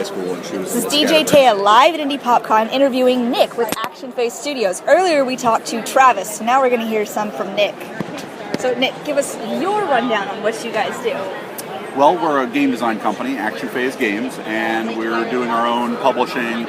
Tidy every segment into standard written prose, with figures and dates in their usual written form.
school, and she was. This is DJ Taya live at Indie PopCon interviewing Nick with Action Face Studios. Earlier we talked to Travis, so now we're going to hear some from Nick. So Nick, give us your rundown on what you guys do. Well, we're a game design company, Action Phase Games, and we're doing our own publishing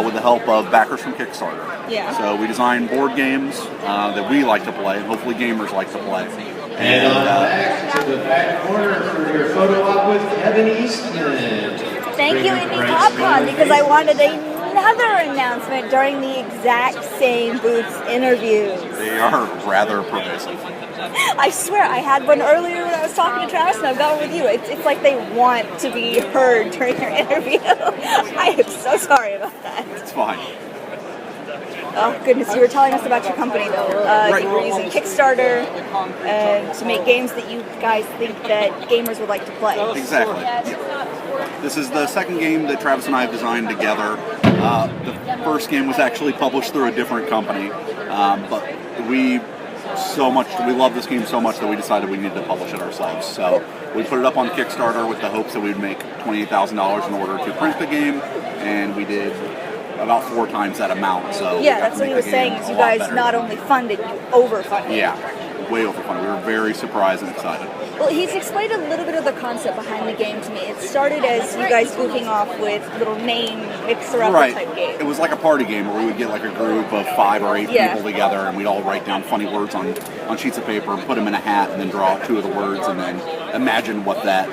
with the help of backers from Kickstarter. Yeah. So we design board games that we like to play, and hopefully gamers like to play. And on back to the back corner for your photo op with Kevin Eastman. Thank you, Indie PopCon, because I wanted another announcement during the exact same booth's interviews. They are rather pervasive. I swear, I had one earlier when I was talking to Travis, and I've got one with you. It's like they want to be heard during your interview. I am so sorry about that. It's fine. Oh, goodness, you were telling us about your company, though. Right. You were using Kickstarter to make games that you guys think that gamers would like to play. Exactly. This is the second game that Travis and I have designed together. The first game was actually published through a different company, but we love this game so much that we decided we needed to publish it ourselves. So we put it up on Kickstarter with the hopes that we'd make $28,000 in order to print the game, and we did about 4 times that amount. So yeah, that's what he was saying, is you guys not only funded, you overfunded. Yeah, way overfunded. We were very surprised and excited. Well, he's explained a little bit of the concept behind the game to me. It started as you guys goofing off with little name mixer-upper type game. It was like a party game where we would get like a group of 5 or 8 people together, and we'd all write down funny words on sheets of paper and put them in a hat, and then draw 2 of the words, and then imagine what that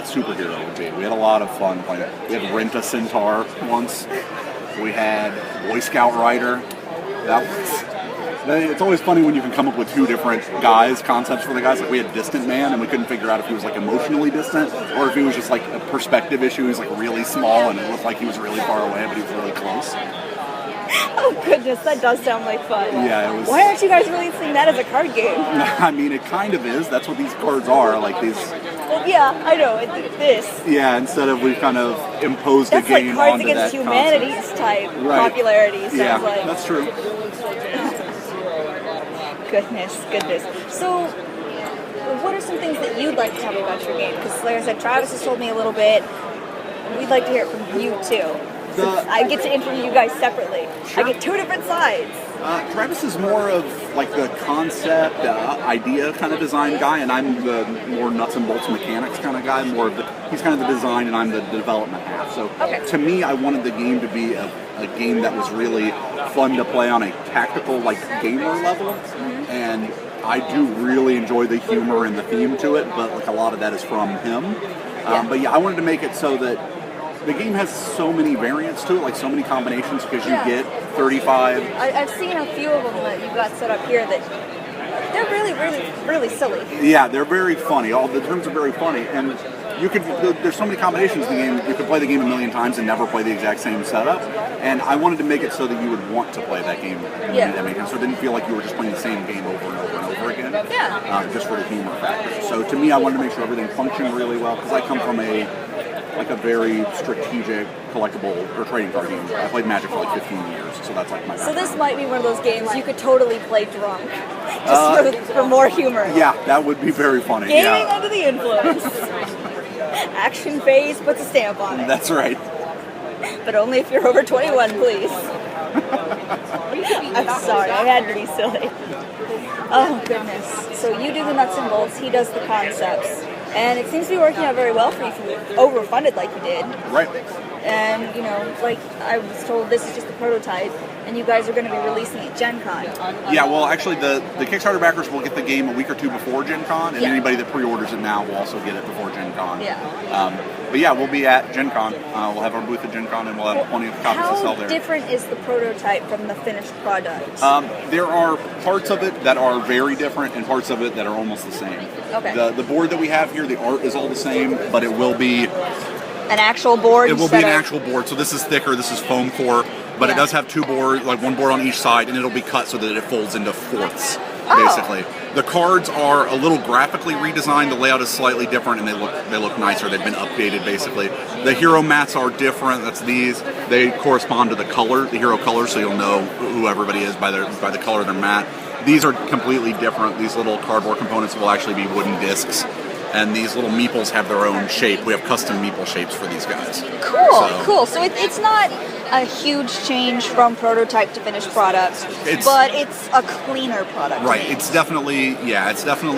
superhero would be. We had a lot of fun playing it. We had Rent a Centaur once. We had Boy Scout Rider. It's always funny when you can come up with 2 different concepts for the guys. Like we had Distant Man, and we couldn't figure out if he was like emotionally distant or if he was just like a perspective issue. He was like really small, and it looked like he was really far away, but he was really close. Oh goodness, that does sound like fun. Yeah, it was. Why aren't you guys releasing that as a card game? I mean, it kind of is. That's what these cards are. Like these. Well, yeah, I know. It's this. Yeah, instead of we've kind of imposed that's a game like Cards onto Against that Humanity's concept. type popularity. Sounds like. That's true. Goodness. So, what are some things that you'd like to tell me about your game? Because, like I said, Travis has told me a little bit. We'd like to hear it from you, too. I get to interview you guys separately. Sure. I get 2 different sides. Travis is more of like the concept, idea kind of design guy, and I'm the more nuts and bolts mechanics kind of guy. He's kind of the design, and I'm the development half. So to me, I wanted the game to be a game that was really fun to play on a tactical, like gamer level, and I do really enjoy the humor and the theme to it. But like a lot of that is from him. But yeah, I wanted to make it so that the game has so many variants to it, like so many combinations, because you get 35. I've seen a few of them that you've got set up here that they're really silly. Yeah, they're very funny. All the terms are very funny, and there's so many combinations in the game. You could play the game a million times and never play the exact same setup. And I wanted to make it so that you would want to play that game that many times, so it didn't feel like you were just playing the same game over and over and over again. Just for the humor factor. So to me, I wanted to make sure everything functioned really well, because I come from a very strategic collectible or trading card game. I played Magic for like 15 years, so that's like my background. So this might be one of those games you could totally play drunk, just for more humor. Yeah, that would be very funny. Gaming under the influence. Action Phase puts a stamp on it. That's right. But only if you're over 21, please. I'm sorry, I had to be silly. Oh, goodness. So you do the nuts and bolts, he does the concepts. And it seems to be working out very well for you if you overfunded like you did. Right. And, like I was told, this is just the prototype, and you guys are going to be releasing it at Gen Con. Yeah, well, actually, the Kickstarter backers will get the game a week or 2 before Gen Con, and anybody that pre-orders it now will also get it before Gen Con. But yeah, we'll be at Gen Con. We'll have our booth at Gen Con, and we'll have plenty of copies to sell there. How different is the prototype from the finished product? There are parts of it that are very different, and parts of it that are almost the same. Okay. The board that we have here, the art is all the same, but it will be an actual board. It will be an actual board. So this is thicker. This is foam core, but it does have 2 boards, like 1 board on each side, and it'll be cut so that it folds into fourths. Basically, the cards are a little graphically redesigned. The layout is slightly different, and they look nicer. They've been updated. Basically, the hero mats are different. That's these. They correspond to the color, the hero color, so you'll know who everybody is by the color of their mat. These are completely different. These little cardboard components will actually be wooden discs. and these little meeples have their own shape. We have custom meeple shapes for these guys. Cool. So it's not a huge change from prototype to finished product, but it's a cleaner product. Right. It's definitely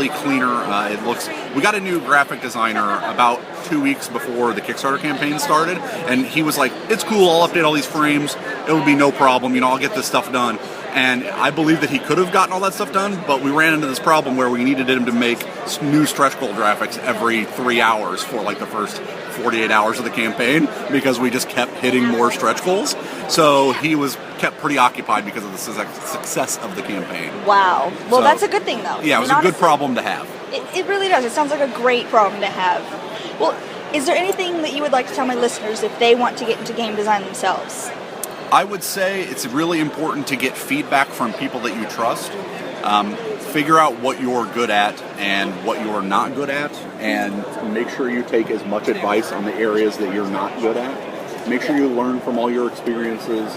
cleaner. It looks. We got a new graphic designer about 2 weeks before the Kickstarter campaign started, and he was like, "It's cool. I'll update all these frames. It will be no problem. I'll get this stuff done." And I believe that he could have gotten all that stuff done, but we ran into this problem where we needed him to make new stretch goal graphics every 3 hours for like the first 48 hours of the campaign because we just kept hitting more stretch goals. So he was kept pretty occupied because of the success of the campaign. Wow. Well, that's a good thing, though. Yeah, it was a good problem to have. It really does. It sounds like a great problem to have. Well, is there anything that you would like to tell my listeners if they want to get into game design themselves? I would say it's really important to get feedback from people that you trust. Figure out what you're good at and what you're not good at, and make sure you take as much advice on the areas that you're not good at. Make sure you learn from all your experiences.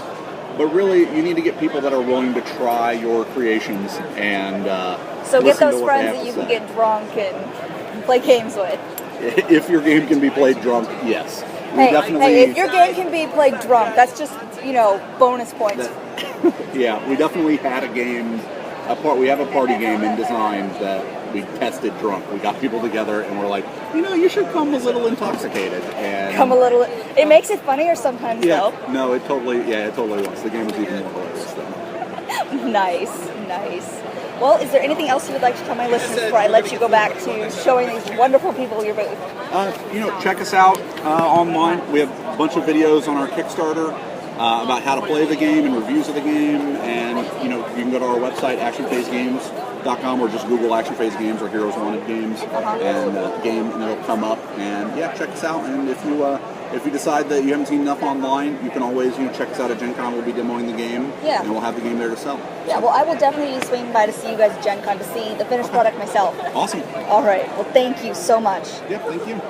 But really, you need to get people that are willing to try your creations and so get those friends that you can get drunk and play games with. If your game can be played drunk, yes. Hey, if your game can be played drunk, that's just, bonus points. Yeah, we definitely had a game. We have a party game in design that we tested drunk. We got people together and we're like, you should come a little intoxicated. And It makes it funnier sometimes, though. No, it totally was. The game was even more hilarious then. Nice. Well, is there anything else you would like to tell my listeners before I let you go back to showing these wonderful people your booth? Check us out online. We have a bunch of videos on our Kickstarter about how to play the game and reviews of the game. And, you can go to our website, actionphasegames.com, or just Google Action Phase Games or Heroes Wanted Games and game, and it'll come up. And, check us out. And if you decide that you haven't seen enough online, you can always, check us out at Gen Con. We'll be demoing the game, and we'll have the game there to sell. Yeah, well, I will definitely be swinging by to see you guys at Gen Con to see the finished product myself. Awesome. All right. Well, thank you so much. Yep, thank you.